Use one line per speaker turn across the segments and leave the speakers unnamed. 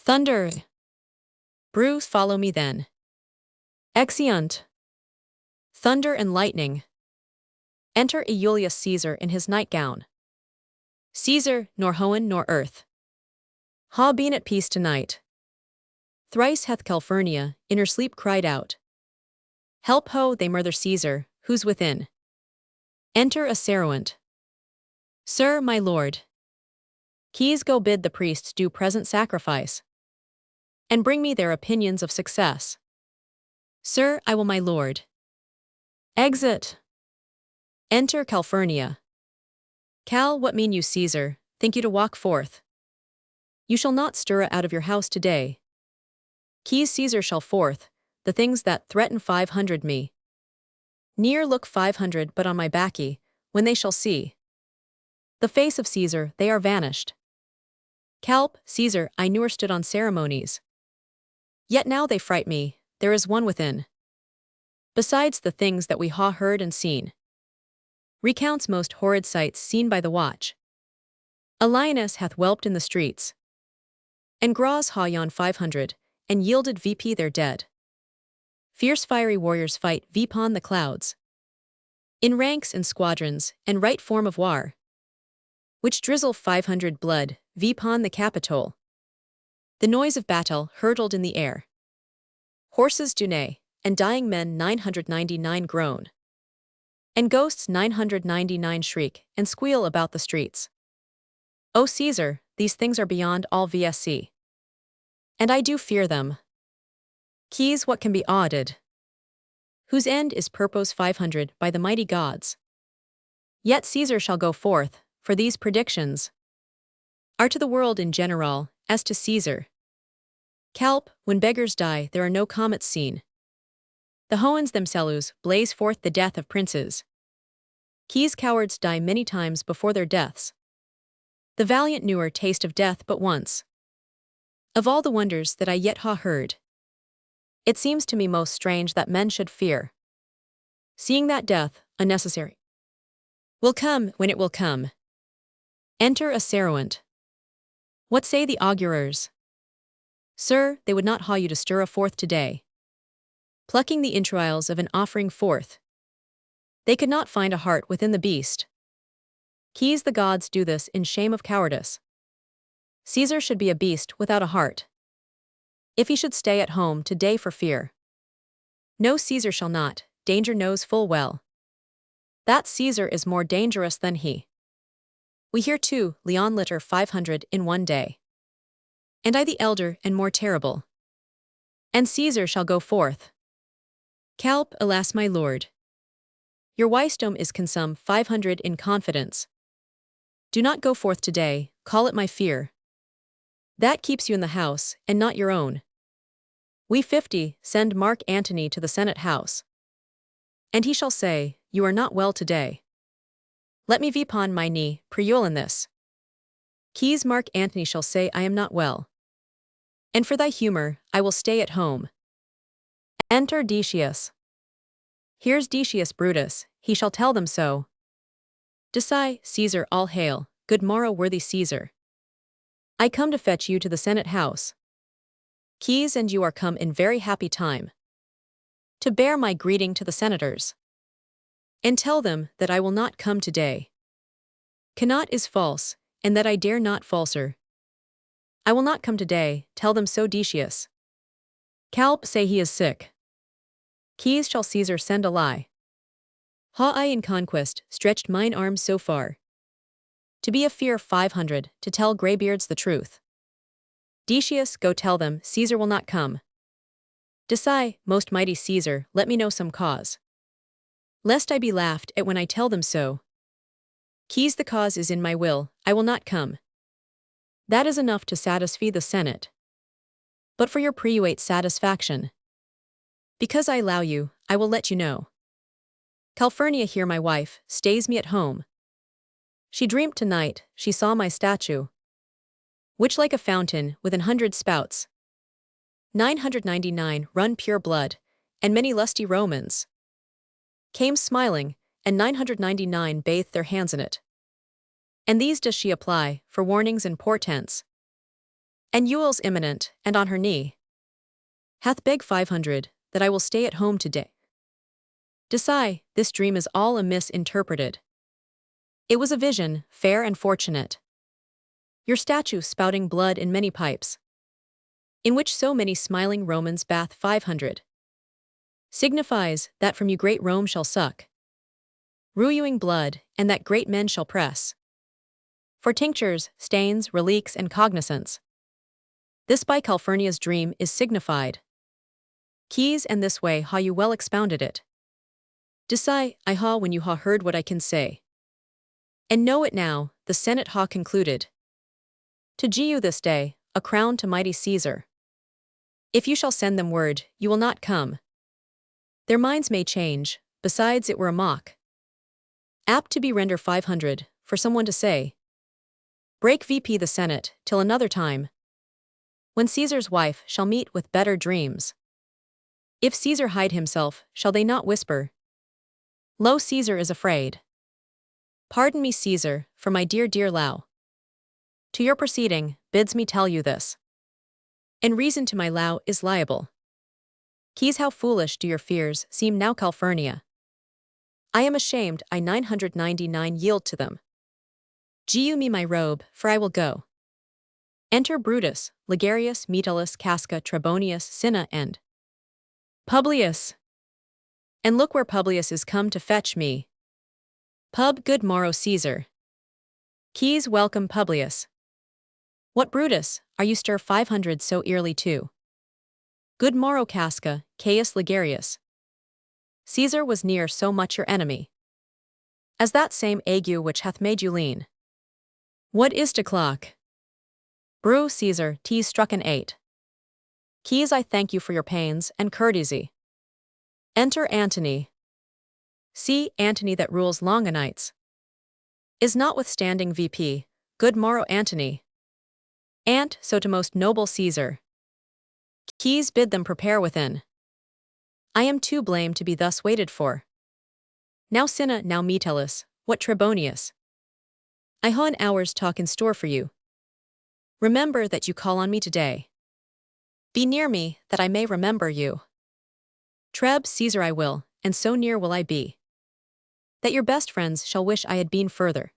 Thunder. Bruce, follow me then. Exeunt. Thunder and lightning. Enter a Julius Caesar in his nightgown. Caesar, nor heaven nor earth ha been at peace tonight. Thrice hath Calphurnia in her sleep cried out. Help ho, they murder Caesar, who's within. Enter a servant. Sir, my lord. Keys, go bid the priests do present sacrifice, and bring me their opinions of success. Sir, I will, my lord. Exit. Enter Calphurnia. Cal, what mean you, Caesar? Think you to walk forth? You shall not stir out of your house today. Keys, Caesar shall forth, the things that threaten 500 me. Near look 500 but on my baccy, when they shall see the face of Caesar, they are vanished. Calp, Caesar, I newer stood on ceremonies. Yet now they fright me, there is one within. Besides the things that we ha heard and seen. Recounts most horrid sights seen by the watch. A lioness hath whelped in the streets. And graws ha yon 500, and yielded VP their dead. Fierce fiery warriors fight vpon the clouds. In ranks and squadrons, and right form of war. Which drizzle 500 blood, vpon the Capitol. The noise of battle hurtled in the air. Horses do neigh, and dying men 999 groan. And ghosts 999 shriek and squeal about the streets. O Caesar, these things are beyond all VSC. And I do fear them. Keys, what can be audited? Whose end is purpose 500 by the mighty gods. Yet Caesar shall go forth, for these predictions are to the world in general, as to Caesar. Calp, when beggars die, there are no comets seen. The Hoans themselves blaze forth the death of princes. Keys, cowards die many times before their deaths. The valiant newer taste of death but once. Of all the wonders that I yet ha heard, it seems to me most strange that men should fear, seeing that death, unnecessary, will come when it will come. Enter a servant. What say the augurers? Sir, they would not ha you to stir a forth today. Plucking the entrails of an offering forth. They could not find a heart within the beast. Keys, the gods do this in shame of cowardice. Caesar should be a beast without a heart. If he should stay at home today for fear. No, Caesar shall not, danger knows full well. That Caesar is more dangerous than he. We hear too, Leon litter 500 in one day. And I the elder and more terrible. And Caesar shall go forth. Calp, alas my lord. Your wisdom is consum 500 in confidence. Do not go forth today, call it my fear. That keeps you in the house, and not your own. We 50 send Mark Antony to the Senate house. And he shall say, you are not well today. Let me vpon my knee, preul in this. Keys, Mark Antony shall say I am not well. And for thy humor, I will stay at home. Enter Decius. Here's Decius Brutus, he shall tell them so. Decide, Caesar, all hail, good morrow worthy Caesar. I come to fetch you to the Senate house. Keys, and you are come in very happy time. To bear my greeting to the senators. And tell them that I will not come today. Cannot is false, and that I dare not falser. I will not come today, tell them so Decius. Calp, say he is sick. Keys, shall Caesar send a lie? Ha I in conquest stretched mine arms so far. To be a fear 500, to tell greybeards the truth. Decius, go tell them Caesar will not come. Decide, most mighty Caesar, let me know some cause. Lest I be laughed at when I tell them so. Keys, the cause is in my will, I will not come. That is enough to satisfy the Senate. But for your preuate satisfaction, because I allow you, I will let you know. Calphurnia here, my wife, stays me at home. She dreamt tonight, she saw my statue, which like a fountain with 100 spouts, 999 run pure blood, and many lusty Romans came smiling, and 999 bathed their hands in it. And these does she apply, for warnings and portents. And Ewell's imminent, and on her knee. Hath begged 500, that I will stay at home today. Decide, this dream is all misinterpreted. It was a vision, fair and fortunate. Your statue spouting blood in many pipes, in which so many smiling Romans bath 500, signifies that from you great Rome shall suck, ruining blood, and that great men shall press for tinctures, stains, reliques, and cognizance. This by Calphurnia's dream is signified. Keys and this way ha you well expounded it. Decide, I ha when you ha heard what I can say. And know it now, the Senate ha concluded. To you this day, a crown to mighty Caesar. If you shall send them word, you will not come. Their minds may change, besides it were a mock. Apt to be render 500, for someone to say. Break VP the Senate, till another time. When Caesar's wife shall meet with better dreams. If Caesar hide himself, shall they not whisper? Lo, Caesar is afraid. Pardon me, Caesar, for my dear Lau. To your proceeding, bids me tell you this. And reason to my Lau is liable. Keys, how foolish do your fears seem now, Calphurnia. I am ashamed I 999 yield to them. Gu me my robe, for I will go. Enter Brutus, Ligarius, Metellus, Casca, Trebonius, Cinna, and Publius. And look where Publius is come to fetch me. Pub, good morrow, Caesar. Keys, welcome, Publius. What, Brutus, are you stir 500 so early too? Good morrow, Casca, Caius Ligarius. Caesar was near so much your enemy as that same ague which hath made you lean. What is to clock? Brew, Caesar, teas struck an 8. Keys, I thank you for your pains and courtesy. Enter Antony. See, Antony that rules long a nights. Is notwithstanding VP, good morrow, Antony. And so to most noble Caesar. Keys, bid them prepare within. I am too blamed to be thus waited for. Now Cinna, now Metellus, what Trebonius? I ha an hour's talk in store for you. Remember that you call on me today. Be near me, that I may remember you. Treb, Caesar I will, and so near will I be, that your best friends shall wish I had been further.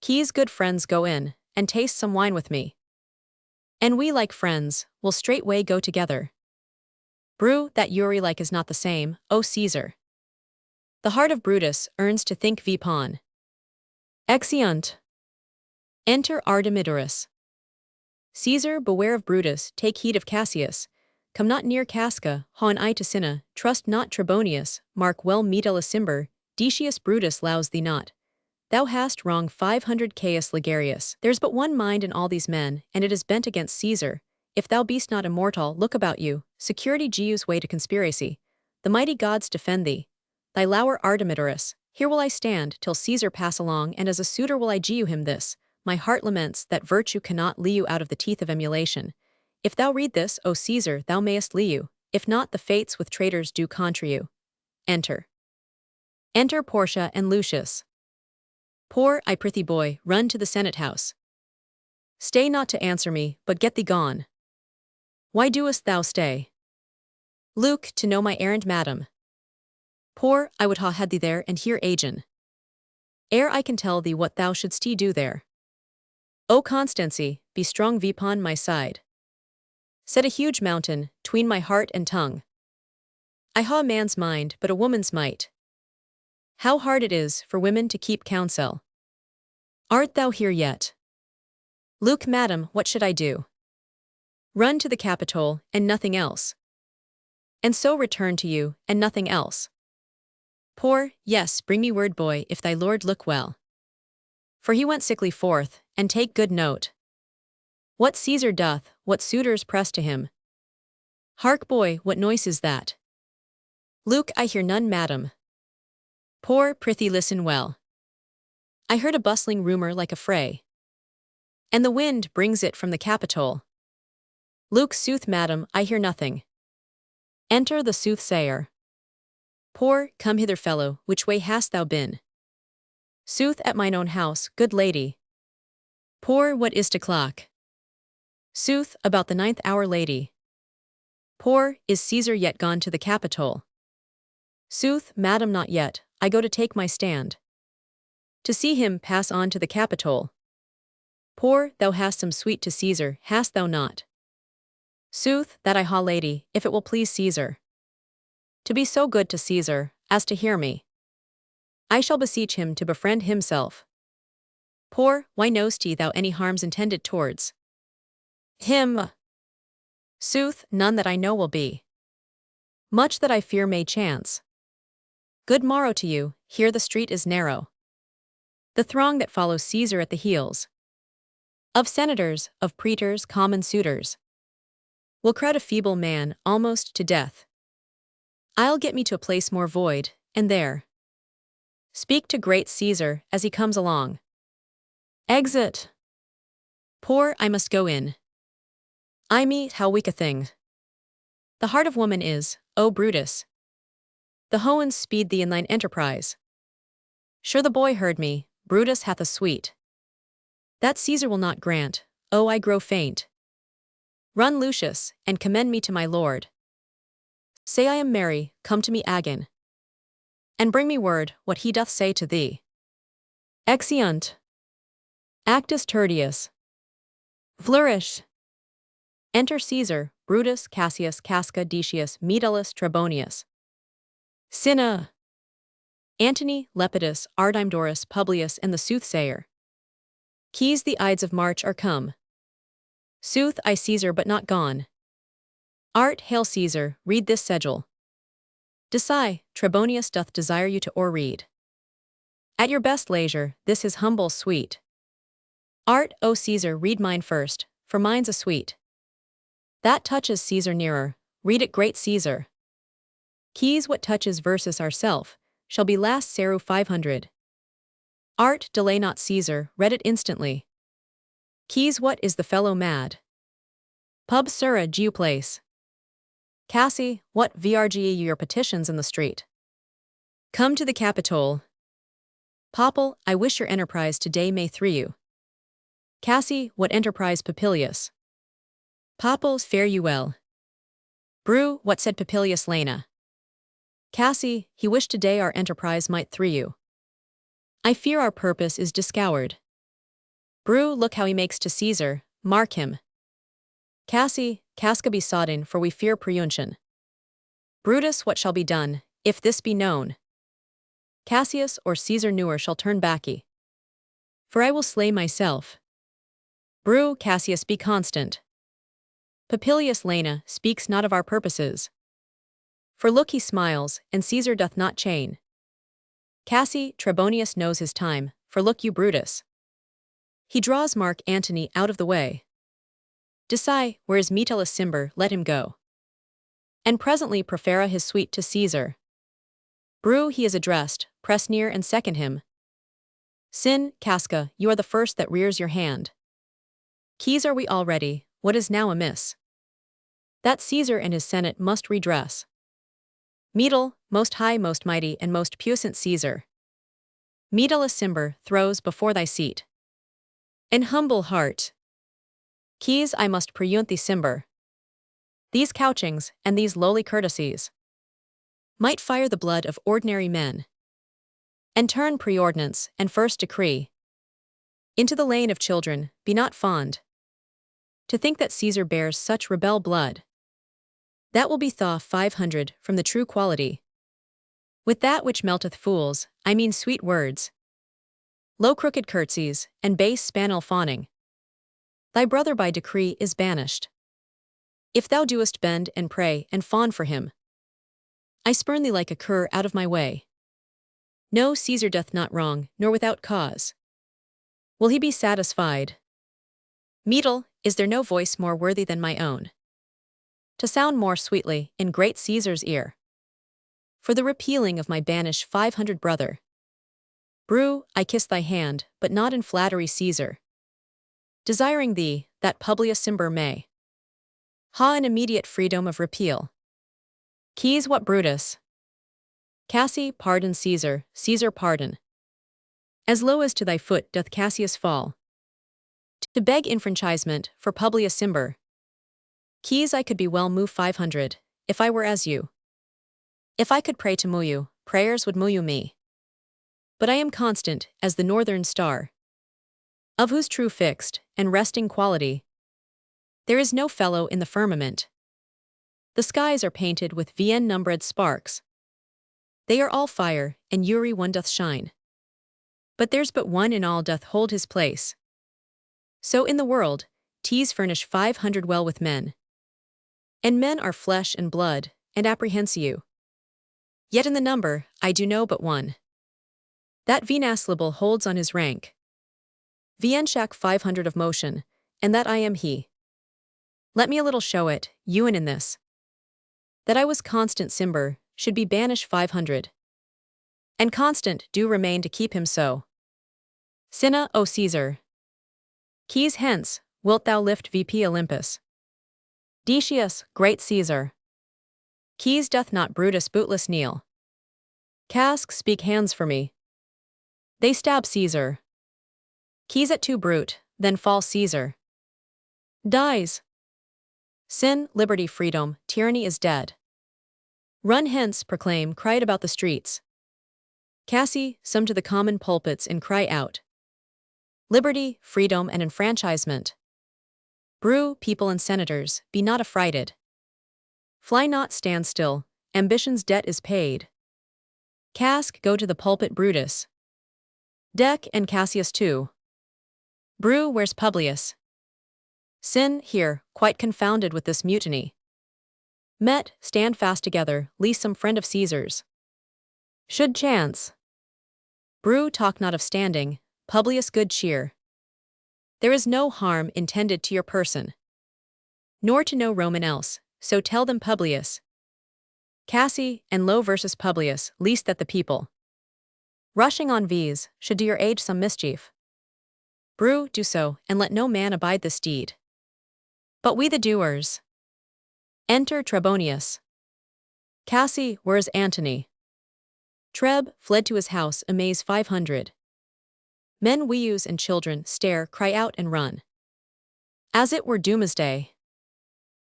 Keys, good friends, go in, and taste some wine with me. And we, like friends, will straightway go together. Brew, that Uri like is not the same, O Caesar. The heart of Brutus earns to think vipon. Exeunt. Enter Artemidorus. Caesar, beware of Brutus, take heed of Cassius. Come not near Casca, ha an eye to Cinna, trust not Trebonius, mark well Metellus Cimber, Decius Brutus lows thee not. Thou hast wrong 500 Caius Ligarius. There's but one mind in all these men, and it is bent against Caesar. If thou be'st not immortal, look about you, security Gu's way to conspiracy. The mighty gods defend thee. Thy lower Artemidorus, here will I stand till Caesar pass along, and as a suitor will I Gu him this. My heart laments that virtue cannot lead you out of the teeth of emulation. If thou read this, O Caesar, thou mayest lead you, if not the fates with traitors do contra you. Enter. Enter Portia and Lucius. Poor, I prithee boy, run to the Senate house. Stay not to answer me, but get thee gone. Why doest thou stay? Luke, to know my errand, madam. Poor, I would ha had thee there and here agen. Ere I can tell thee what thou shouldst do there. O Constancy, be strong vipon my side. Set a huge mountain, tween my heart and tongue. I ha a man's mind, but a woman's might. How hard it is for women to keep counsel. Art thou here yet? Luke, madam, what should I do? Run to the Capitol, and nothing else. And so return to you, and nothing else. Poor, yes, bring me word, boy, if thy lord look well. For he went sickly forth, and take good note. What Caesar doth, what suitors press to him. Hark, boy, what noise is that? Luke, I hear none, madam. Poor, prithee listen well. I heard a bustling rumor like a fray. And the wind brings it from the Capitol. Luke, sooth, madam, I hear nothing. Enter the soothsayer. Poor, come hither, fellow, which way hast thou been? Sooth, at mine own house, good lady. Poor, what is to clock? Sooth, about the 9th hour, lady. Poor, is Caesar yet gone to the Capitol? Sooth, madam, not yet, I go to take my stand. To see him pass on to the Capitol. Poor, thou hast some sweet to Caesar, hast thou not? Sooth, that I ha, lady, if it will please Caesar. To be so good to Caesar, as to hear me. I shall beseech him to befriend himself. Poor, why know'st thou any harms intended towards him? Sooth, none that I know will be. Much that I fear may chance. Good morrow to you, here the street is narrow. The throng that follows Caesar at the heels. Of senators, of praetors, common suitors. Will crowd a feeble man, almost to death. I'll get me to a place more void, and there speak to great Caesar as he comes along. Exit. Poor, I must go in. I me, how weak a thing the heart of woman is, O Brutus. The hounds speed thee in thine enterprise. Sure the boy heard me, Brutus hath a sweet. That Caesar will not grant, oh I grow faint. Run, Lucius, and commend me to my lord. Say I am merry, come to me again. And bring me word what he doth say to thee. Exeunt. Actus tertius. Flourish. Enter Caesar, Brutus, Cassius, Casca, Decius, Metellus, Trebonius. Cinna. Antony, Lepidus, Artemidorus, Publius, and the soothsayer. Keys, the Ides of March are come. Sooth, I Caesar but not gone. Art, hail Caesar, read this sigil. Decide, Trebonius doth desire you to o'erread. At your best leisure, this his humble suite. Art, O Caesar, read mine first, for mine's a sweet. That touches Caesar nearer, read it great Caesar. Keys, what touches versus ourself, shall be last Seru 500. Art, delay not Caesar, read it instantly. Keys, what is the fellow mad? Pub sura giu place. Cassie, what vrge your petitions in the street? Come to the Capitol. Popple, I wish your enterprise today may through you. Cassie, what enterprise Papilius? Popples, fare you well. Brew, what said Papilius Lena? Cassie, he wished today our enterprise might through you. I fear our purpose is discowered. Brew, look how he makes to Caesar, mark him. Cassie, Casca be sodden, for we fear preuntion. Brutus, what shall be done, if this be known? Cassius or Caesar newer shall turn backy. For I will slay myself. Brew, Cassius, be constant. Papilius Lena speaks not of our purposes. For look he smiles, and Caesar doth not chain. Cassie, Trebonius knows his time, for look you Brutus. He draws Mark Antony out of the way. Decide, where is Metellus Cimber, let him go. And presently profera his suite to Caesar. Brew, he is addressed, press near and second him. Sin, Casca, you are the first that rears your hand. Keys, are we all ready, what is now amiss? That Caesar and his senate must redress. Metell, most high, most mighty, and most puissant Caesar. Metellus Cimber throws before thy seat. An humble heart. Keys, I must preunt thee Cimber. These couchings, and these lowly courtesies, might fire the blood of ordinary men, and turn preordinance and first decree into the lane of children. Be not fond to think that Caesar bears such rebel blood. That will be thaw 500 from the true quality. With that which melteth fools, I mean sweet words, low crooked curtsies, and base spaniel fawning. Thy brother by decree is banished. If thou doest bend and pray and fawn for him, I spurn thee like a cur out of my way. No, Caesar doth not wrong, nor without cause. Will he be satisfied? Metell, is there no voice more worthy than my own, to sound more sweetly in great Caesar's ear, for the repealing of my banished 500 brother? Brew, I kiss thy hand, but not in flattery, Caesar, desiring thee, that Publius Cimber may ha an immediate freedom of repeal. Keys, what Brutus? Cassie, pardon Caesar, Caesar pardon. As low as to thy foot doth Cassius fall. To beg enfranchisement for Publius Cimber. Keys I could be well move 500, if I were as you. If I could pray to move you, prayers would move you me. But I am constant as the northern star, of whose true fixed and resting quality there is no fellow in the firmament. The skies are painted with Vien numbered sparks. They are all fire, and Uri one doth shine. But there's but one in all doth hold his place. So in the world, teas furnish 500 well with men. And men are flesh and blood, and apprehends you. Yet in the number, I do know but one. That Venaslible holds on his rank. Vienshak 500 of motion, and that I am he. Let me a little show it, Ewan in this. That I was constant Cimber, should be banished 500. And constant do remain to keep him so. Cinna, O Caesar. Keys hence, wilt thou lift VP Olympus. Decius, great Caesar. Keys doth not Brutus bootless kneel. Cask speak hands for me. They stab Caesar. Keys at 2 brute, then fall Caesar. Dies. Sin, liberty, freedom, tyranny is dead. Run hence, proclaim, cry it about the streets. Cassie, some to the common pulpits and cry out. Liberty, freedom, and enfranchisement. Brew, people and senators, be not affrighted. Fly not, stand still, ambition's debt is paid. Cask, go to the pulpit, Brutus. Dec and Cassius too. Brew, where's Publius? Sin, here, quite confounded with this mutiny. Met, stand fast together, lest some friend of Caesar's should chance. Brew, talk not of standing, Publius good cheer. There is no harm intended to your person, nor to no Roman else, so tell them Publius. Cassie, and Lo versus Publius, least that the people, rushing on V's, should do your age some mischief. Brew, do so, and let no man abide this deed. But we the doers. Enter Trebonius. Cassie, where is Antony? Treb, fled to his house, amaze 500. Men weus and children stare, cry out and run. As it were doomsday.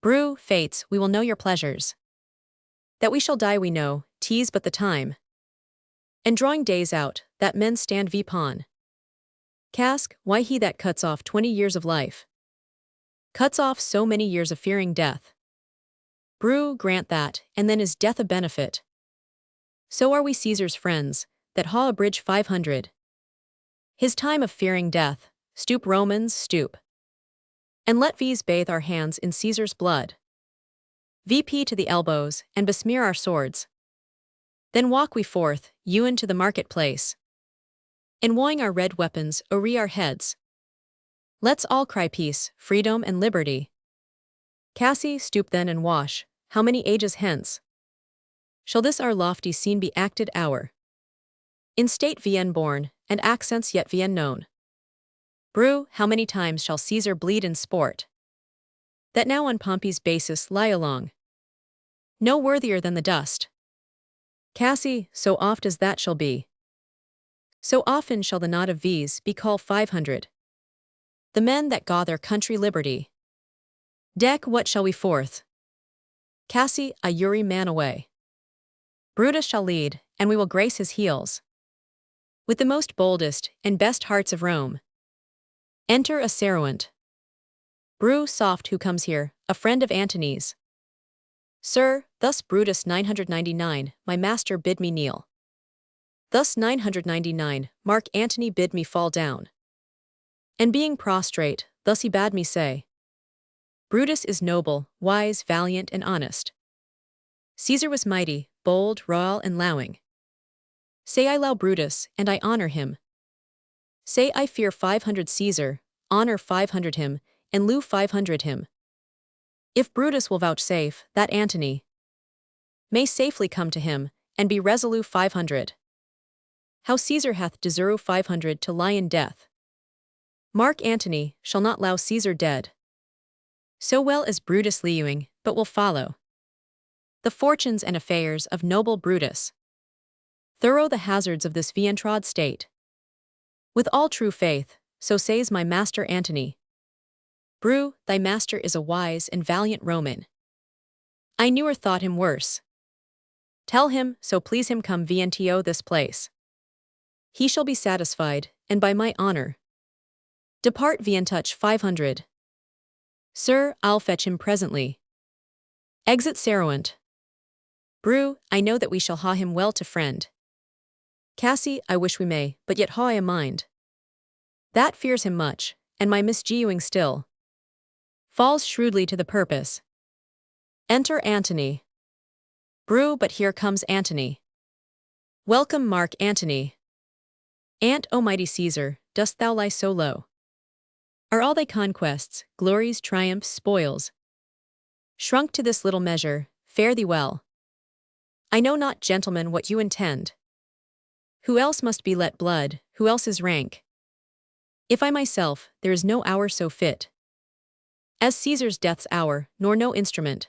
Brew, fates, we will know your pleasures. That we shall die we know, tease but the time. And drawing days out, that men stand vpon. Cask, why he that cuts off 20 years of life cuts off so many years of fearing death. Brew, grant that, and then is death a benefit. So are we Caesar's friends, that ha abridge 500. His time of fearing death, stoop Romans, stoop. And let V's bathe our hands in Caesar's blood. VP to the elbows, and besmear our swords. Then walk we forth, Ewan to the marketplace. And wowing our red weapons, o'er our heads. Let's all cry peace, freedom, and liberty. Cassie, stoop then and wash, how many ages hence shall this our lofty scene be acted hour? In state Vienne born, and accents yet Vienne known. Brew, how many times shall Caesar bleed in sport? That now on Pompey's basis lie along. No worthier than the dust. Cassie, so oft as that shall be. So often shall the knot of V's be called 500. The men that gaw their country liberty. Dec, what shall we forth? Cassie, a Uri man away. Brutus shall lead, and we will grace his heels. With the most boldest and best hearts of Rome. Enter a Saruant. Brew, soft who comes here, a friend of Antony's. Sir, thus Brutus 999, my master bid me kneel. Thus 999, Mark Antony bid me fall down. And being prostrate, thus he bade me say, Brutus is noble, wise, valiant, and honest. Caesar was mighty, bold, royal, and lowing. Say I low Brutus, and I honor him. Say I fear 500 Caesar, honor 500 him, and lieu 500 him. If Brutus will vouchsafe, that Antony may safely come to him, and be resolute 500. How Caesar hath deserved 500 to lie in death. Mark Antony shall not allow Caesar dead. So well as Brutus liewing, but will follow the fortunes and affairs of noble Brutus. Thorough the hazards of this vientrod state. With all true faith, so says my master Antony. Bru, thy master is a wise and valiant Roman. I never thought him worse. Tell him, so please him come vento this place. He shall be satisfied, and by my honor. Depart touch 500. Sir, I'll fetch him presently. Exit Saruant. Bru, I know that we shall ha him well to friend. Cassie, I wish we may, but yet ha I a mind. That fears him much, and my misgeewing still. Falls shrewdly to the purpose. Enter Antony. Bru, but here comes Antony. Welcome, Mark Antony. Ant, O mighty Caesar, dost thou lie so low? Are all thy conquests, glories, triumphs, spoils, shrunk to this little measure? Fare thee well. I know not, gentlemen, what you intend. Who else must be let blood, who else is rank? If I myself, there is no hour so fit as Caesar's death's hour, nor no instrument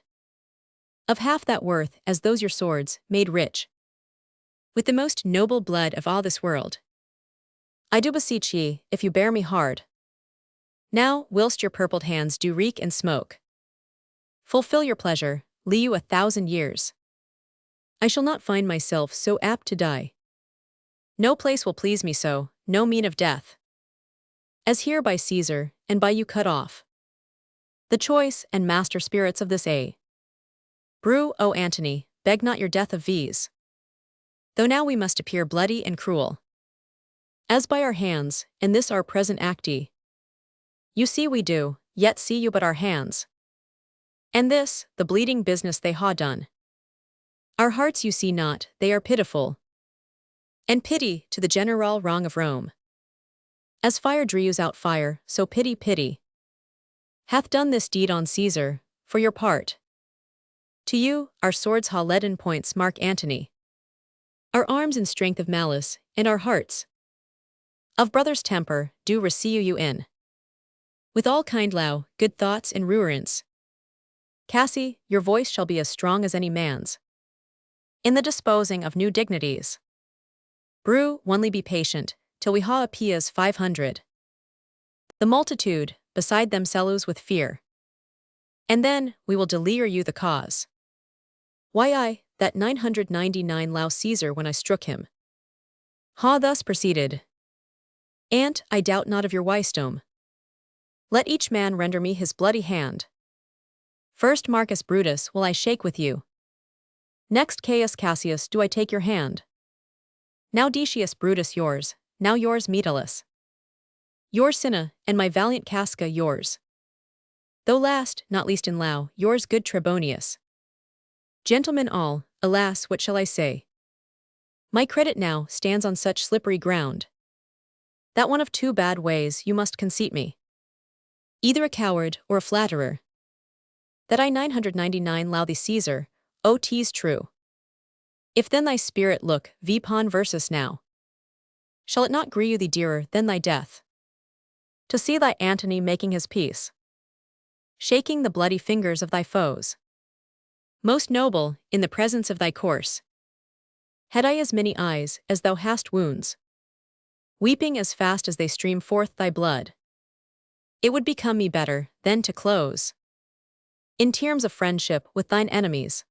of half that worth as those your swords, made rich with the most noble blood of all this world. I do beseech ye, if you bear me hard, now, whilst your purpled hands do reek and smoke, fulfill your pleasure, lie you 1,000 years. I shall not find myself so apt to die. No place will please me so, no mean of death, as here by Caesar, and by you cut off. The choice and master spirits of this A. Bru, O Antony, beg not your death of these. Though now we must appear bloody and cruel, as by our hands, in this our present acti. You see we do, yet see you but our hands. And this, the bleeding business they ha done. Our hearts you see not, they are pitiful. And pity to the general wrong of Rome. As fire drews out fire, so pity hath done this deed on Caesar, for your part. To you, our swords ha leaden points Mark Antony. Our arms in strength of malice, and our hearts of brother's temper, do receive you in. With all kind low, good thoughts and ruerance. Cassie, your voice shall be as strong as any man's. In the disposing of new dignities. Bru, only be patient, till we ha appeas 500. The multitude, beside themselves with fear. And then, we will delire you the cause. Why I, that 999 low Caesar when I struck him. Ha thus proceeded. Ant, I doubt not of your wisdom. Let each man render me his bloody hand. First Marcus Brutus will I shake with you. Next Caius Cassius do I take your hand. Now Decius Brutus yours, now yours Metellus. Yours Cinna, and my valiant Casca yours. Though last, not least in Lao, yours good Trebonius. Gentlemen all, alas, what shall I say? My credit now stands on such slippery ground, that one of two bad ways you must conceit me. Either a coward or a flatterer. That I 999 low thee Caesar, O 'tis true. If then thy spirit look, vpon versus now. Shall it not grieve thee dearer than thy death? To see thy Antony making his peace, shaking the bloody fingers of thy foes. Most noble, in the presence of thy corse. Had I as many eyes as thou hast wounds, weeping as fast as they stream forth thy blood. It would become me better, then to close in terms of friendship with thine enemies.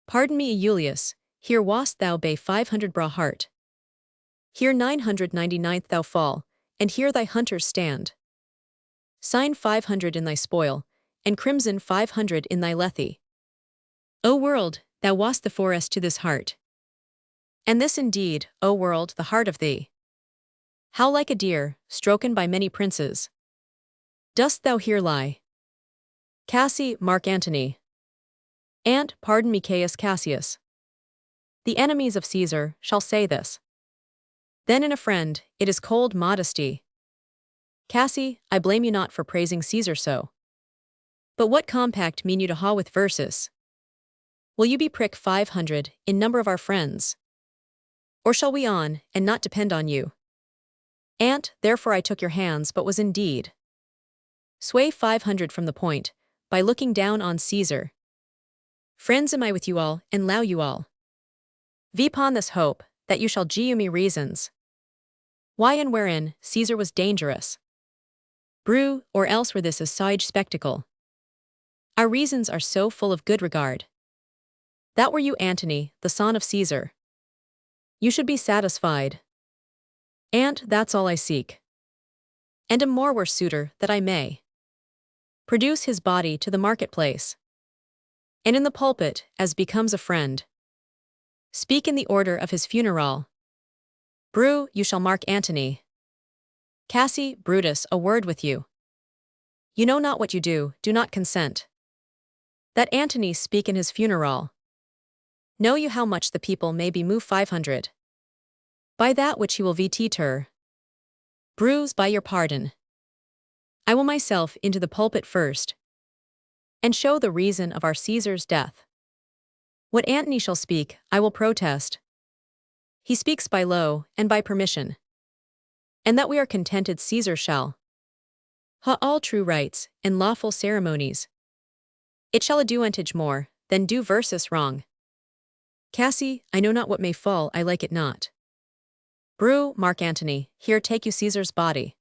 Pardon me, Iulius, here wast thou bay 500 bra heart. Here 999th thou fall, and here thy hunters stand. Sign 500 in thy spoil, and crimson 500 in thy lethe. O world, thou wast the forest to this heart. And this indeed, O world, the heart of thee. How like a deer, stroken by many princes, dost thou here lie? Cassie, Mark Antony. Ant, pardon me, Caius Cassius. The enemies of Caesar shall say this. Then in a friend, it is cold modesty. Cassie, I blame you not for praising Caesar so. But what compact mean you to ha with versus? Will you be prick 500 in number of our friends? Or shall we on, and not depend on you? Ant, therefore I took your hands but was indeed. Sway 500 from the point, by looking down on Caesar. Friends am I with you all, and low you all. Vpon this hope, that you shall give me reasons. Why and wherein Caesar was dangerous. Brew, or else were this a sage spectacle. Our reasons are so full of good regard. That were you, Antony, the son of Caesar. You should be satisfied. And that's all I seek. And a more were suitor that I may produce his body to the marketplace, and in the pulpit, as becomes a friend, speak in the order of his funeral. Brew, you shall mark Antony. Cassie, Brutus, a word with you. You know not what you do not consent that Antony speak in his funeral. Know you how much the people may be moved 500 by that which he will vt. Brews, by your pardon, I will myself into the pulpit first, and show the reason of our Caesar's death. What Antony shall speak, I will protest. He speaks by law and by permission, and that we are contented Caesar shall ha all true rights and lawful ceremonies. It shall advantage more than do versus wrong. Cassie, I know not what may fall, I like it not. Brew, Mark Antony, here take you Caesar's body.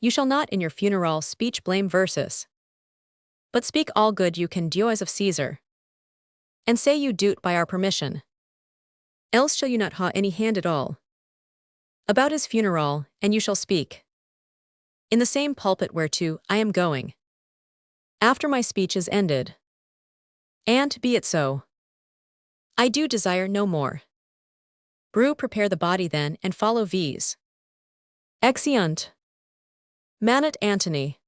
You shall not in your funeral speech blame versus, but speak all good you can do as of Caesar, and say you do't by our permission. Else shall you not ha any hand at all about his funeral, and you shall speak in the same pulpit whereto I am going, after my speech is ended. And be it so. I do desire no more. Brew, prepare the body then, and follow V's. Exeunt. Manet Antony.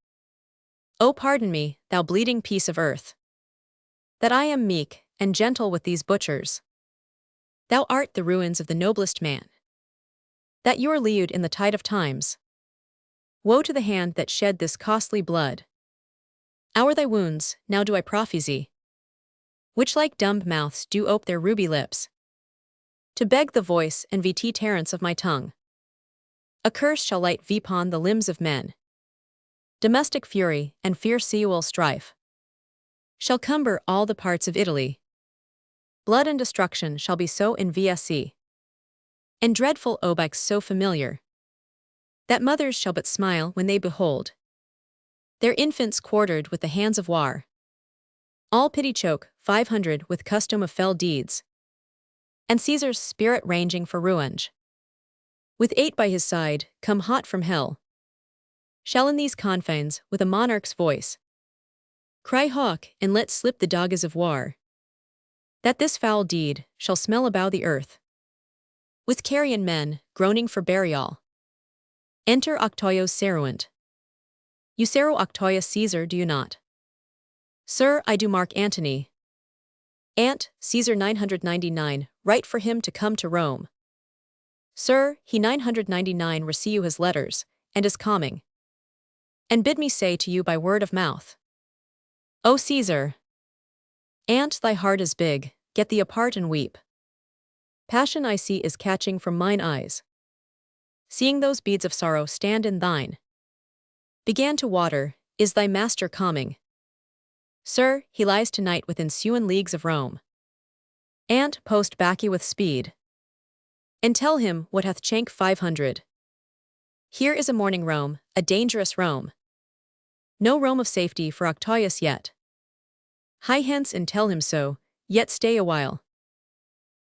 O pardon me, thou bleeding piece of earth, that I am meek and gentle with these butchers. Thou art the ruins of the noblest man, that you are lewd in the tide of times. Woe to the hand that shed this costly blood. Our thy wounds, now do I prophesy, which like dumb mouths do ope their ruby lips, to beg the voice and vt terrence of my tongue. A curse shall light vpon the limbs of men. Domestic fury and fierce sexual strife shall cumber all the parts of Italy. Blood and destruction shall be so in VSC, and dreadful obaks so familiar, that mothers shall but smile when they behold their infants quartered with the hands of war. All pity choke 500 with custom of fell deeds, and Caesar's spirit ranging for revenge. With 8 by his side, come hot from hell, shall in these confines, with a monarch's voice, cry hawk and let slip the dogs of war, that this foul deed shall smell about the earth. With carrion men, groaning for burial, enter Octoios seruant. You seru Octoius Caesar, do you not? Sir, I do mark Antony. Ant, Caesar 999, write for him to come to Rome. Sir, he 999 receive you his letters, and is coming. And bid me say to you by word of mouth, O Caesar, Ant, thy heart is big, get thee apart and weep. Passion I see is catching from mine eyes. Seeing those beads of sorrow stand in thine, began to water, is thy master coming? Sir, he lies tonight within sewen leagues of Rome. Ant, post back ye with speed, and tell him what hath chank 500. Here is a morning Rome, a dangerous Rome. No Rome of safety for Octoius yet. Hie hence and tell him so, yet stay a while.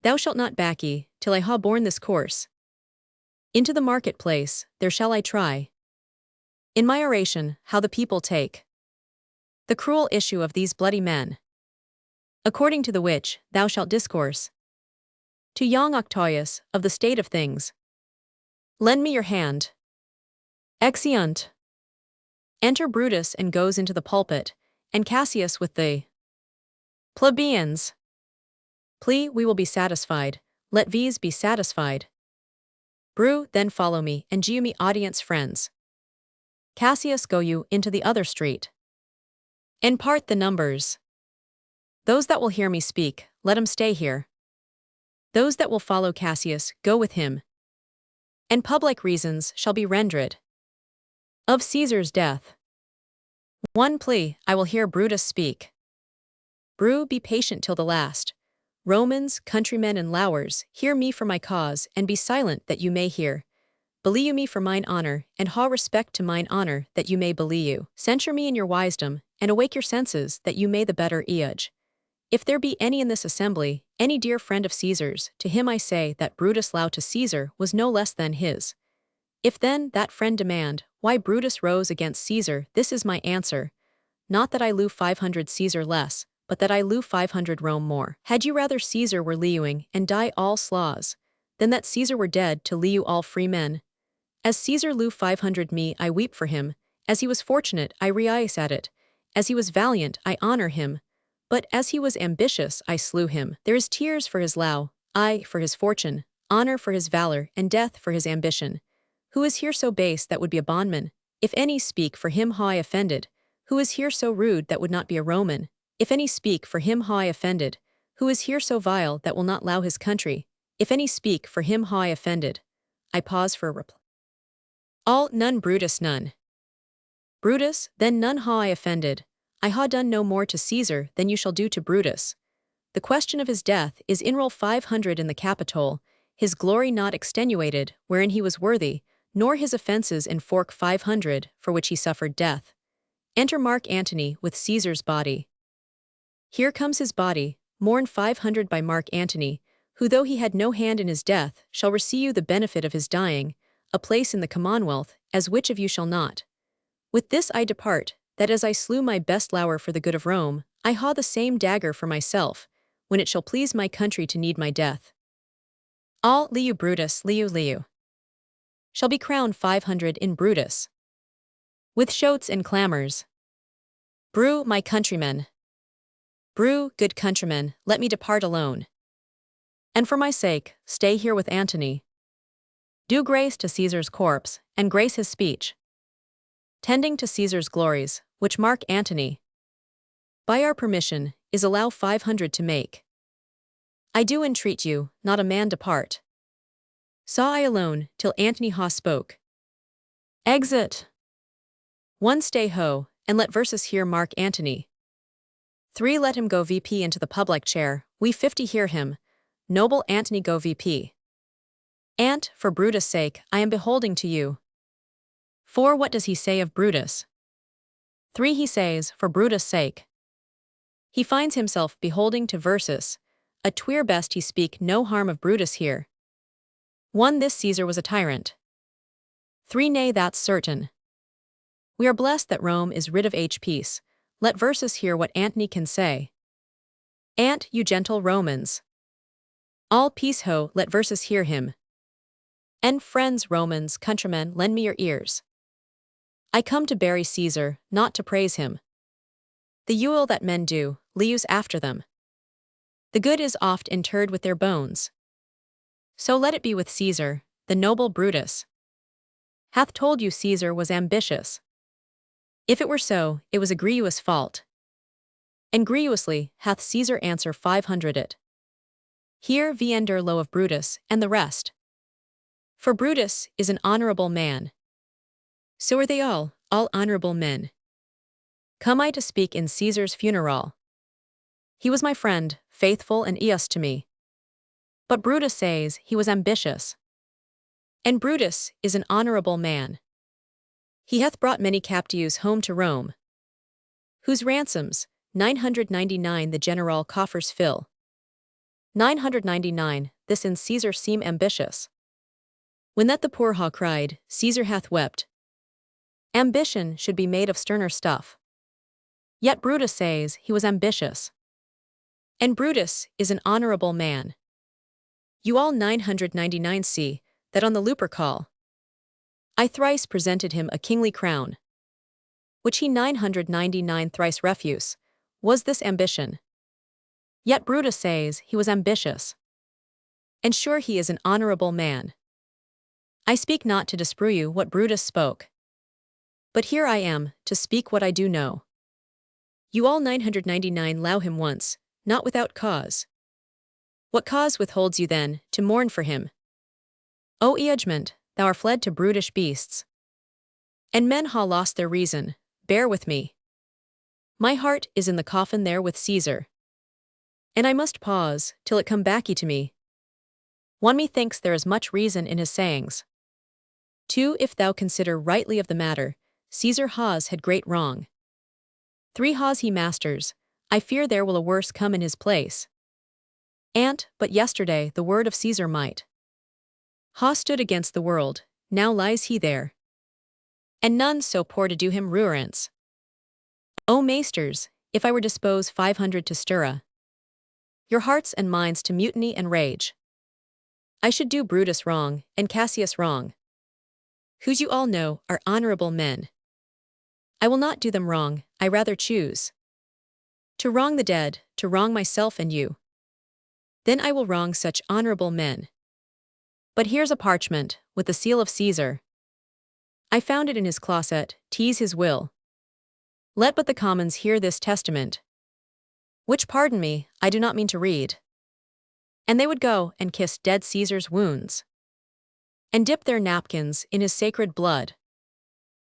Thou shalt not back ye, till I ha borne this course. Into the marketplace, there shall I try, in my oration, how the people take the cruel issue of these bloody men. According to the which, thou shalt discourse to young Octoius of the state of things. Lend me your hand. Exeunt. Enter Brutus and goes into the pulpit, and Cassius with the plebeians. Plea, we will be satisfied, let V's be satisfied. Brew, then follow me, and give me audience friends. Cassius, go you into the other street, and part the numbers. Those that will hear me speak, let 'em stay here. Those that will follow Cassius, go with him. And public reasons shall be rendered of Caesar's death. One plea, I will hear Brutus speak. Brew, be patient till the last. Romans, countrymen and lowers, hear me for my cause, and be silent that you may hear Believe me for mine honor, and ha respect to mine honor, that you may believe. Censure me in your wisdom, and awake your senses, that you may the better judge. If there be any in this assembly, any dear friend of Caesar's, to him I say that Brutus' law to Caesar was no less than his. If then that friend demand, why Brutus rose against Caesar, this is my answer. Not that I lieu 500 Caesar less, but that I lieu 500 Rome more. Had you rather Caesar were lieuing, and die all slaws, than that Caesar were dead to lieu all free men? As Caesar lieu 500 me, I weep for him. As he was fortunate, I rejoice at it. As he was valiant, I honor him. But as he was ambitious, I slew him. There is tears for his lowe, aye, for his fortune, honor for his valor, and death for his ambition. Who is here so base that would be a bondman? If any speak for him how I offended, who is here so rude that would not be a Roman? If any speak for him how I offended, who is here so vile that will not allow his country? If any speak for him how I offended, I pause for a reply. All, none Brutus, none. Brutus, then none ha I offended. I ha done no more to Caesar than you shall do to Brutus. The question of his death is in roll 500 in the Capitol, his glory not extenuated, wherein he was worthy, nor his offences in fork 500, for which he suffered death. Enter Mark Antony with Caesar's body. Here comes his body, mourn 500 by Mark Antony, who though he had no hand in his death, shall receive the benefit of his dying, a place in the Commonwealth, as which of you shall not? With this I depart, that as I slew my best lower for the good of Rome, I ha the same dagger for myself, when it shall please my country to need my death. All liu Brutus liu shall be crowned 500 in Brutus. With shouts and clamors. Brew, my countrymen. Brew, good countrymen, let me depart alone. And for my sake, stay here with Antony. Do grace to Caesar's corpse, and grace his speech. Tending to Caesar's glories, which Mark Antony, by our permission, is allow 500 to make. I do entreat you, not a man depart. Saw I alone, till Antony ha spoke. Exit. One stay ho, and let versus hear Mark Antony. 3 let him go VP into the public chair, we 50 hear him. Noble Antony go VP. Ant, for Brutus' sake, I am beholding to you. 4 what does he say of Brutus? 3 he says, for Brutus' sake. He finds himself beholding to versus, a tweer best he speak no harm of Brutus here. 1 this Caesar was a tyrant. 3 nay that's certain. We are blessed that Rome is rid of peace, let versus hear what Antony can say. Ant, you gentle Romans. All peace ho, let versus hear him. And friends Romans, countrymen, lend me your ears. I come to bury Caesar, not to praise him. The evil that men do, leaves after them. The good is oft interred with their bones. So let it be with Caesar, the noble Brutus. Hath told you Caesar was ambitious. If it were so, it was a grievous fault. And grievously hath Caesar answer 500 it. Here viender low of Brutus, and the rest. For Brutus is an honorable man. So are they all honorable men. Come I to speak in Caesar's funeral. He was my friend, faithful and just to me. But Brutus says he was ambitious. And Brutus is an honorable man. He hath brought many captives home to Rome, whose ransoms, 999 the general coffers fill. 999, this in Caesar seem ambitious. When that the poor ha cried, Caesar hath wept. Ambition should be made of sterner stuff. Yet Brutus says he was ambitious. And Brutus is an honorable man. You all 999 see, that on the Lupercal, I thrice presented him a kingly crown, which he 999 thrice refuse, was this ambition. Yet Brutus says he was ambitious. And sure he is an honorable man. I speak not to disprove you what Brutus spoke. But here I am, to speak what I do know. You all 999 low him once, not without cause. What cause withholds you then, to mourn for him? O judgment, thou art fled to brutish beasts. And men ha lost their reason, bear with me. My heart is in the coffin there with Caesar. And I must pause, till it come backy to me. One methinks there is much reason in his sayings. 2. If thou consider rightly of the matter, Caesar has had great wrong. 3. Has he masters, I fear there will a worse come in his place. And, but yesterday the word of Caesar might. Ha stood against the world, now lies he there. And none so poor to do him ruerance. O maesters, if I were disposed 500 to stir your hearts and minds to mutiny and rage, I should do Brutus wrong, and Cassius wrong, whose you all know are honorable men. I will not do them wrong, I rather choose to wrong the dead, to wrong myself and you. Then I will wrong such honorable men. But here's a parchment, with the seal of Caesar. I found it in his closet, 'tis his will. Let but the commons hear this testament, which, pardon me, I do not mean to read. And they would go and kiss dead Caesar's wounds, and dip their napkins in his sacred blood.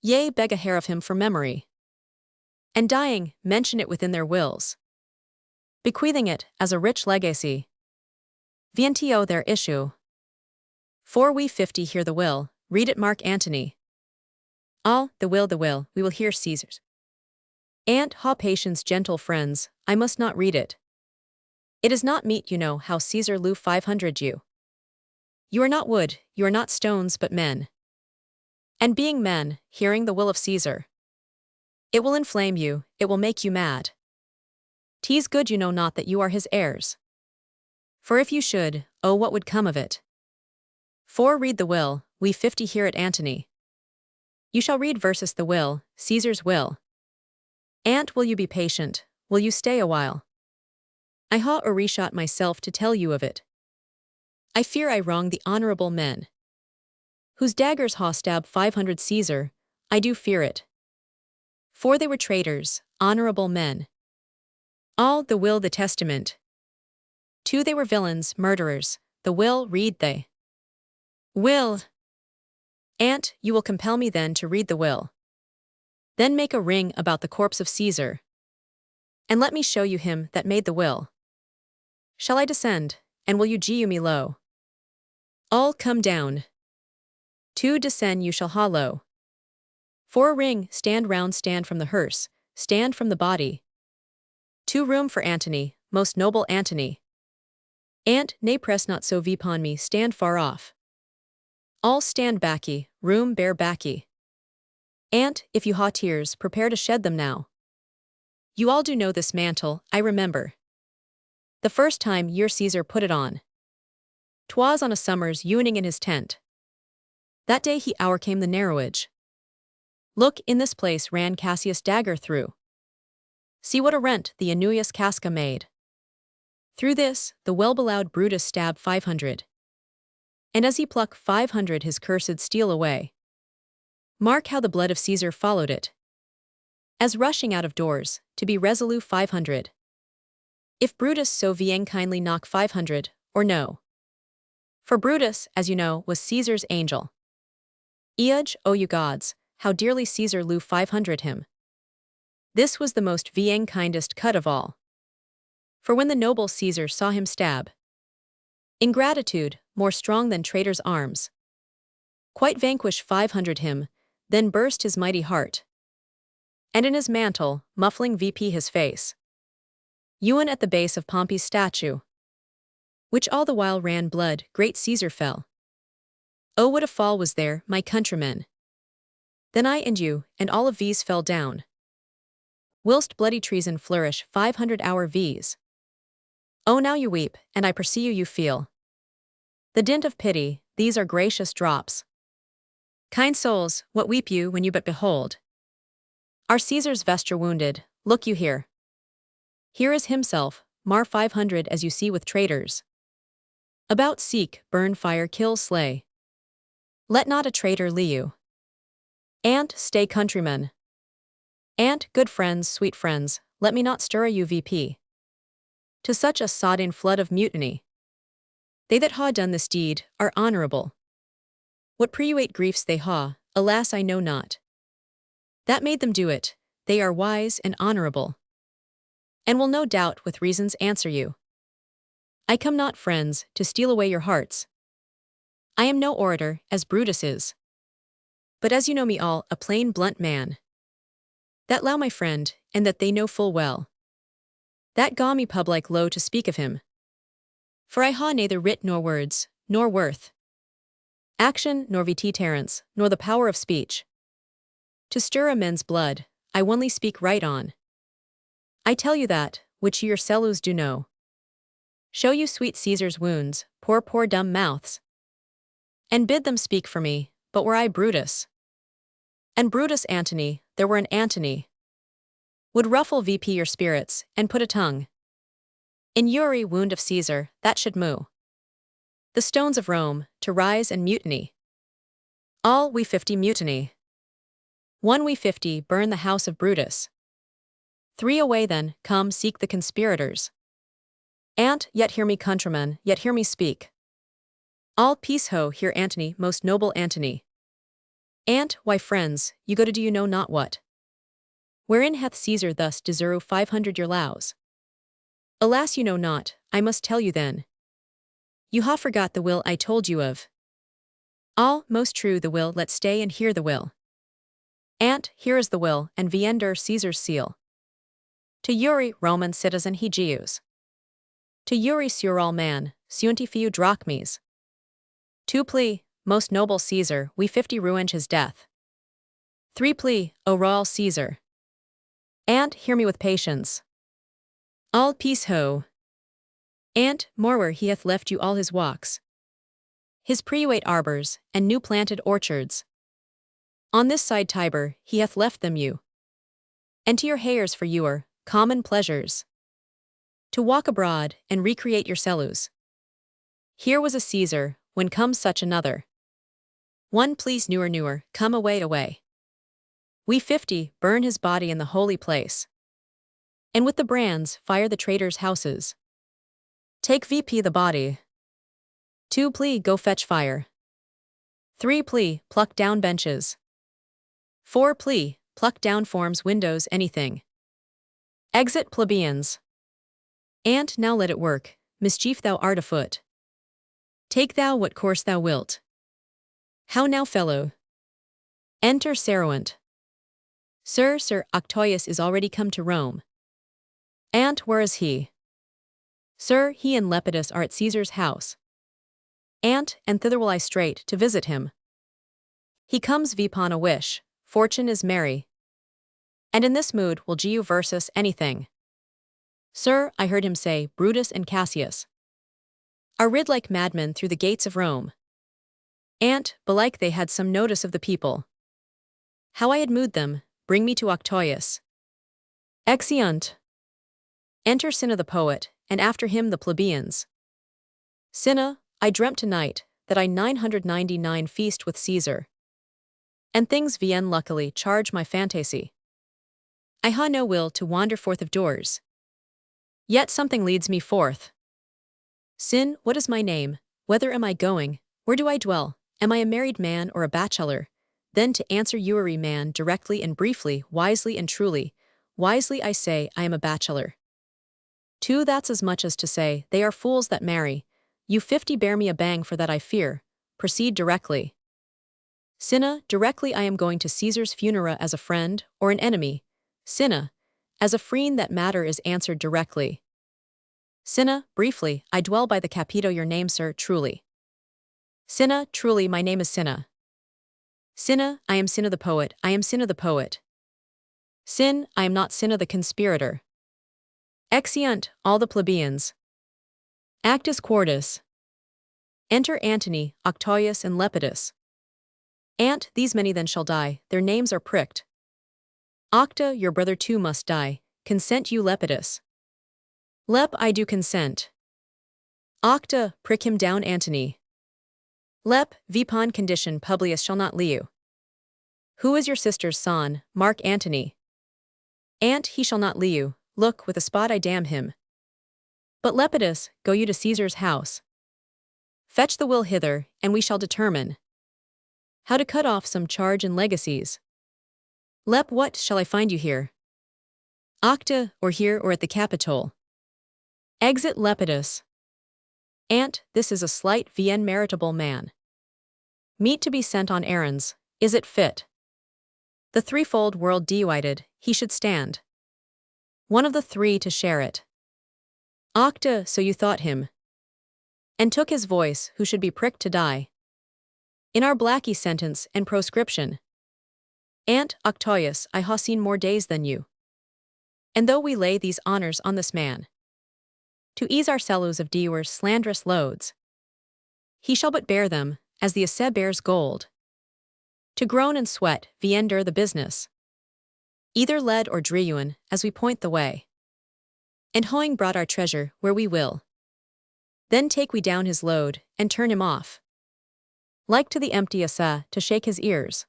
Yea, beg a hair of him for memory, and dying, mention it within their wills, bequeathing it as a rich legacy. Vientio their issue. For we 50 hear the will, read it Mark Antony. All, the will, we will hear Caesar's. And, ha patience gentle friends, I must not read it. It is not meet you know how Caesar slew 500 you. You are not wood, you are not stones but men. And being men, hearing the will of Caesar, it will inflame you, it will make you mad. 'Tis good you know not that you are his heirs. For if you should, oh what would come of it? For read the will, we 50 hear it Antony. You shall read versus the will, Caesar's will. And will you be patient, will you stay a while? I ha or reshot myself to tell you of it. I fear I wrong the honorable men, whose daggers ha stab 500 Caesar, I do fear it. For they were traitors, honorable men. All, the will, the testament. 2. They were villains, murderers, the will, read they. Will. Aunt, you will compel me then to read the will. Then make a ring about the corpse of Caesar, and let me show you him that made the will. Shall I descend, and will you gee me low? All come down. 2. Descend you shall ha low. For a ring, stand round, stand from the hearse, stand from the body. 2. Room for Antony, most noble Antony. Aunt, nay press not so vpon me, stand far off. All stand backy, room bear backy. Aunt, if you ha tears, prepare to shed them now. You all do know this mantle, I remember. The first time your Caesar put it on, 'twas on a summer's evening in his tent. That day he o'ercame the narrowage. Look, in this place ran Cassius' dagger through. See what a rent the Anuius Casca made. Through this, the well-beloved Brutus stabbed 500. And as he plucked 500 his cursed steel away. Mark how the blood of Caesar followed it, as rushing out of doors, to be resolute 500. If Brutus so vieng kindly knock 500, or no. For Brutus, as you know, was Caesar's angel. Eoj, O you gods, how dearly Caesar slew 500 him. This was the most vieng kindest cut of all. For when the noble Caesar saw him stab, ingratitude, more strong than traitor's arms, quite vanquish 500 him, then burst his mighty heart. And in his mantle, muffling VP his face, Ewan at the base of Pompey's statue, which all the while ran blood, great Caesar fell. Oh what a fall was there, my countrymen! Then I and you, and all of these fell down, whilst bloody treason flourish 500 hour V's. Oh now you weep, and I perceive you feel the dint of pity, these are gracious drops. Kind souls, what weep you when you but behold our Caesar's vesture wounded, look you here. Here is himself, mar 500 as you see with traitors. About seek, burn, fire, kill, slay. Let not a traitor lee you. And, stay countrymen. And, good friends, sweet friends, let me not stir a UVP to such a sodden flood of mutiny. They that ha done this deed are honorable. What preuate griefs they ha, alas I know not. That made them do it, they are wise and honorable, and will no doubt with reasons answer you. I come not, friends, to steal away your hearts. I am no orator, as Brutus is. But as you know me all, a plain blunt man. That low my friend, and that they know full well. That gaw me pub like low to speak of him. For I ha neither writ nor words, nor worth, action nor vititerance, nor the power of speech. To stir a men's blood, I only speak right on. I tell you that, which you yourselves do know. Show you sweet Caesar's wounds, poor dumb mouths. And bid them speak for me, but were I Brutus. And Brutus Antony, there were an Antony. Would ruffle VP your spirits, and put a tongue in Uri wound of Caesar, that should moo the stones of Rome, to rise and mutiny. All we 50 mutiny. 1 we 50 burn the house of Brutus. 3 away then, come seek the conspirators. And, yet hear me countrymen, yet hear me speak. All peace ho, hear Antony, most noble Antony. And, why friends, you go to do you know not what. Wherein hath Caesar thus deserved 500 your lows? Alas you know not, I must tell you then. You ha forgot the will I told you of. All, most true the will, let stay and hear the will. And, here is the will, and viender Caesar's seal. To Uri, Roman citizen he Jews. To Uri sur all man, suinti few drachmes. To plea, most noble Caesar, we 50 ruined his death. 3 plea, O royal Caesar. And, hear me with patience. All peace ho. And, moreover he hath left you all his walks, his preuate arbors, and new planted orchards. On this side Tiber, he hath left them you. And to your hayers for your common pleasures, to walk abroad, and recreate your cellus. Here was a Caesar, when comes such another. One please newer, come away. We 50 burn his body in the holy place. And with the brands fire the traitors' houses. Take VP the body. 2 plea go fetch fire. 3 plea pluck down benches. 4 plea pluck down forms windows anything. Exit plebeians. And now let it work, mischief thou art afoot. Take thou what course thou wilt. How now fellow? Enter Saruant. Sir Octoius is already come to Rome. And where is he? Sir, he and Lepidus are at Caesar's house. And thither will I straight to visit him. He comes vipon a wish, fortune is merry. And in this mood will you versus anything. Sir, I heard him say, Brutus and Cassius are rid like madmen through the gates of Rome. And, belike they had some notice of the people. How I had moved them, bring me to Octoius. Exeunt. Enter Cinna the poet, and after him the plebeians. Cinna, I dreamt tonight, that I 999 feast with Caesar. And things vien luckily charge my fantasy. I ha no will to wander forth of doors. Yet something leads me forth. Sin, what is my name? Whither am I going? Where do I dwell? Am I a married man or a bachelor? Then to answer Uri man directly and briefly, wisely and truly. Wisely I say, I am a bachelor. 2 that's as much as to say, they are fools that marry. You 50 bear me a bang for that I fear. Proceed directly. Cinna, directly I am going to Caesar's funeral as a friend, or an enemy. Cinna, as a friend that matter is answered directly. Cinna, briefly, I dwell by the Capito your name sir, truly. Cinna, truly my name is Cinna. Cinna, I am Cinna the poet, I am Cinna the poet. Sin, I am not Cinna the conspirator. Exeunt, all the plebeians. Actus quartus. Enter Antony, Octoius and Lepidus. And, these many then shall die, their names are pricked. Octa, your brother too must die, consent you Lepidus. Lep, I do consent. Octa, prick him down Antony. Lep, vipon condition Publius shall not liu. Who is your sister's son, Mark Antony? Ant, he shall not liu, look, with a spot I damn him. But Lepidus, go you to Caesar's house. Fetch the will hither, and we shall determine how to cut off some charge and legacies. Lep, what shall I find you here? Octa, or here or at the Capitol. Exit Lepidus. Ant, this is a slight vien meritable man. Meet to be sent on errands, Is it fit? The threefold world deuited, he should stand. One of the three to share it. Octa, so you thought him. And took his voice, who should be pricked to die. In our blacky sentence and proscription. Ant Octoius, I ha seen more days than you. And though we lay these honors on this man, to ease our cellos of dewers' slanderous loads, he shall but bear them, as the assay bears gold. To groan and sweat, vi endure the business. Either lead or dreuin, as we point the way. And hoing brought our treasure where we will. Then take we down his load, and turn him off. Like to the empty assay, to shake his ears.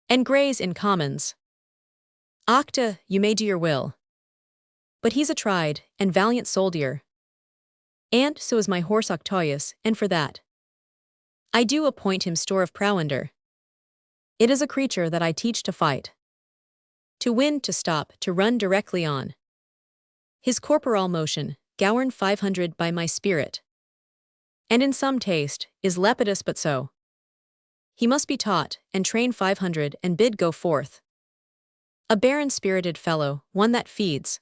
And graze in commons. Octa, you may do your will. But he's a tried, and valiant soldier. And so is my horse Octoius, and for that I do appoint him store of provender. It is a creature that I teach to fight. To win, to stop, to run directly on. His corporal motion, governed 500 by my spirit. And in some taste, is lepidus but so. He must be taught, and train 500 and bid go forth. A barren-spirited fellow, one that feeds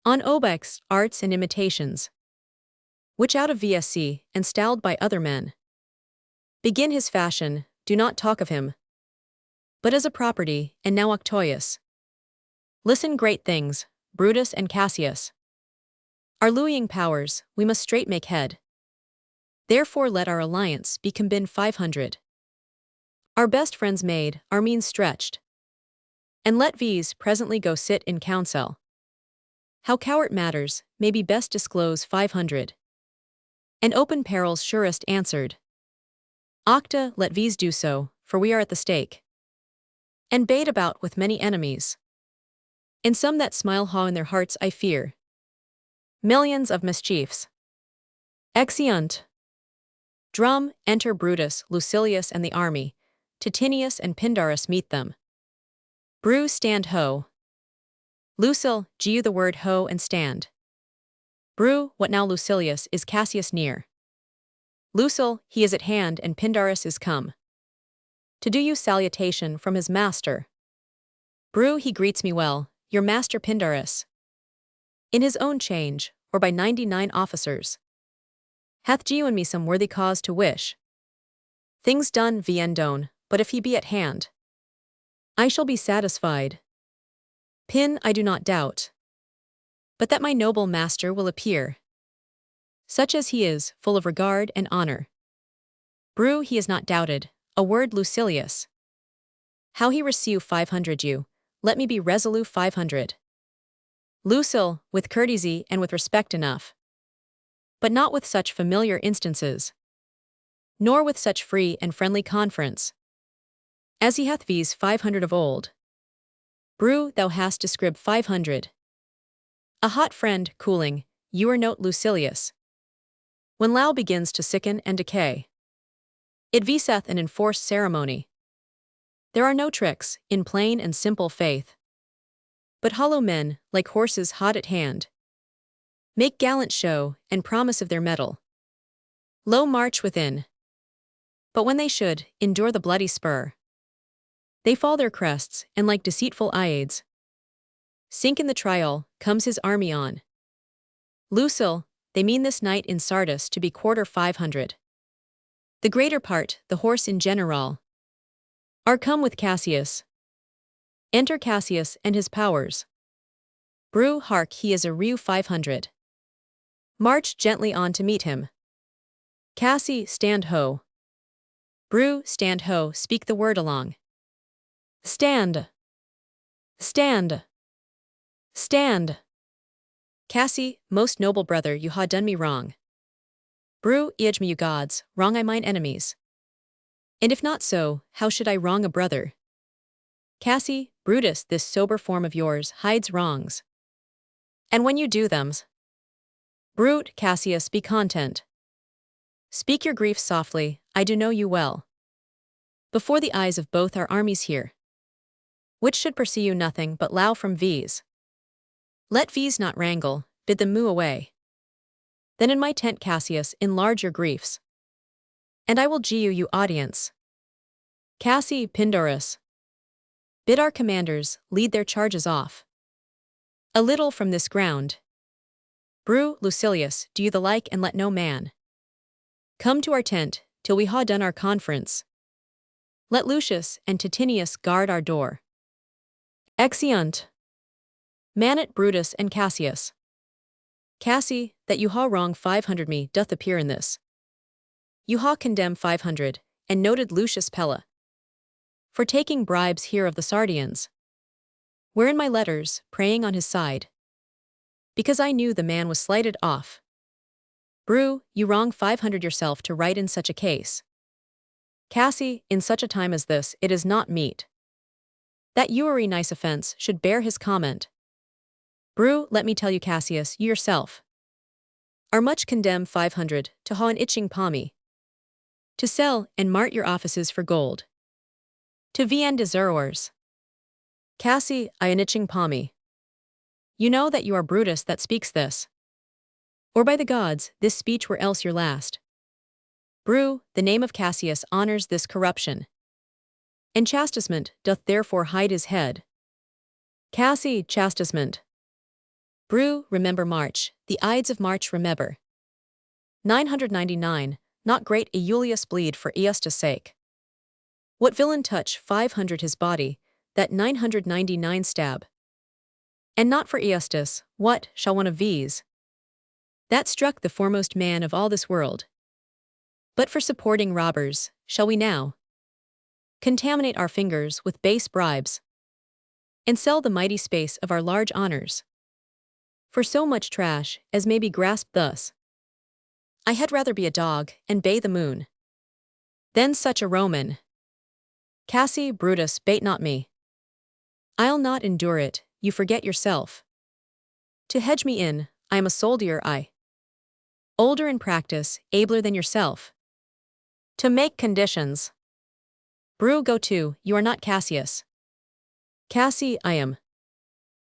on obex, arts and imitations, which out of VSC, and styled by other men, begin his fashion, do not talk of him, but as a property, and now Octoius. Listen great things, Brutus and Cassius. Our louing powers, we must straight make head. Therefore let our alliance be combined 500. Our best friends made, our means stretched. And let these presently go sit in council. How coward matters, may be best disclose 500. And open perils surest answered. Octa, let these do so, for we are at the stake. And bait about with many enemies. And some that smile ha in their hearts I fear. Millions of mischiefs. Exeunt. Drum, enter Brutus, Lucilius and the army. Titinius and Pindarus meet them. Bru stand ho. Lucil, geu the word ho and stand. Bru, what now Lucilius, is Cassius near? Lucil, he is at hand and Pindarus is come. To do you salutation from his master. Bru, he greets me well, your master Pindarus. In his own change, or by 99 officers. Hath given me some worthy cause to wish. Things done viendone, but if he be at hand, I shall be satisfied. Pin I do not doubt. But that my noble master will appear. Such as he is, full of regard and honor. Bru he is not doubted, a word Lucilius. How he receive 500 you, let me be resolute 500. Lucil, with courtesy and with respect enough. But not with such familiar instances. Nor with such free and friendly conference. As he hath these 500 of old. Bru, thou hast described 500. A hot friend, cooling, you are note Lucilius. When Lao begins to sicken and decay. It viseth an enforced ceremony. There are no tricks, in plain and simple faith. But hollow men, like horses hot at hand, make gallant show, and promise of their mettle. Low march within. But when they should endure the bloody spur, they fall their crests, and like deceitful Iades, sink in the trial, comes his army on. Lucil, they mean this night in Sardis to be quarter 500. The greater part, the horse in general, are come with Cassius. Enter Cassius and his powers. Bru, hark, he is a reu 500. March gently on to meet him. Cassi, stand ho. Bru, stand ho, speak the word along. Stand. Stand. Stand. Cassi, most noble brother, you ha done me wrong. Bru, iage me you gods, wrong I mine enemies. And if not so, how should I wrong a brother? Cassi, Brutus, this sober form of yours hides wrongs. And when you do them's, Brute, Cassius, be content. Speak your griefs softly, I do know you well. Before the eyes of both our armies here, which should pursue you nothing but low from these. Let these not wrangle, bid them moo away. Then in my tent Cassius enlarge your griefs. And I will gee you audience. Cassi, Pindorus. Bid our commanders lead their charges off. A little from this ground. Brew, Lucilius, do you the like, and let no man come to our tent till we ha done our conference. Let Lucius and Titinius guard our door. Exeunt. Manet Brutus and Cassius. Cassi, that you ha wrong 500 me doth appear in this. You ha condemn 500, and noted Lucius Pella for taking bribes here of the Sardians. Wherein my letters, praying on his side, because I knew the man was slighted off. Brew, you wrong 500 yourself to write in such a case. Cassi, in such a time as this, it is not meet that you nice offense should bear his comment. Brew, let me tell you, Cassius, you yourself are much condemned 500 to ha an itching palmy, to sell and mart your offices for gold, to vien desertors. Cassi, I an itching palmy. You know that you are Brutus that speaks this. Or by the gods, this speech were else your last. Brew, the name of Cassius honors this corruption, and chastisement doth therefore hide his head. Cassi, chastisement. Brew, remember March, the Ides of March remember. 999, not great Aeolus bleed for Aeustus' sake. What villain touch 500 his body, that 999 stab? And not for Aeustus, what shall one of these that struck the foremost man of all this world? But for supporting robbers, shall we now contaminate our fingers with base bribes, and sell the mighty space of our large honors for so much trash as may be grasped thus? I had rather be a dog and bay the moon than such a Roman. Cassi, Brutus, bait not me. I'll not endure it, you forget yourself. To hedge me in, I am a soldier, I. Older in practice, abler than yourself. To make conditions. Brew, go to, you are not Cassius. Cassi, I am.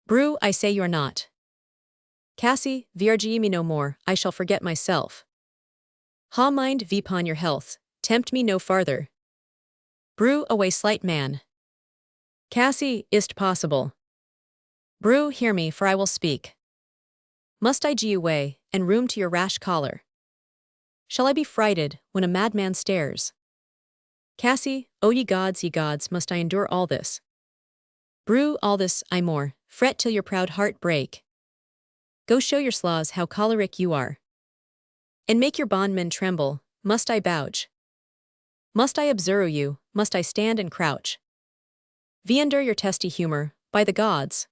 Brew, I say you are not. Cassi, virgi me no more, I shall forget myself. Ha mind vipon your health, tempt me no farther. Brew, away slight man. Cassi, is't possible. Brew, hear me, for I will speak. Must I gee away, and room to your rash choler? Shall I be frighted, when a madman stares? Cassi, O ye gods, must I endure all this? Brew, all this, I more, fret till your proud heart break. Go show your slaws how choleric you are, and make your bondmen tremble. Must I bouch? Must I observe you, must I stand and crouch? Viender your testy humor, by the gods.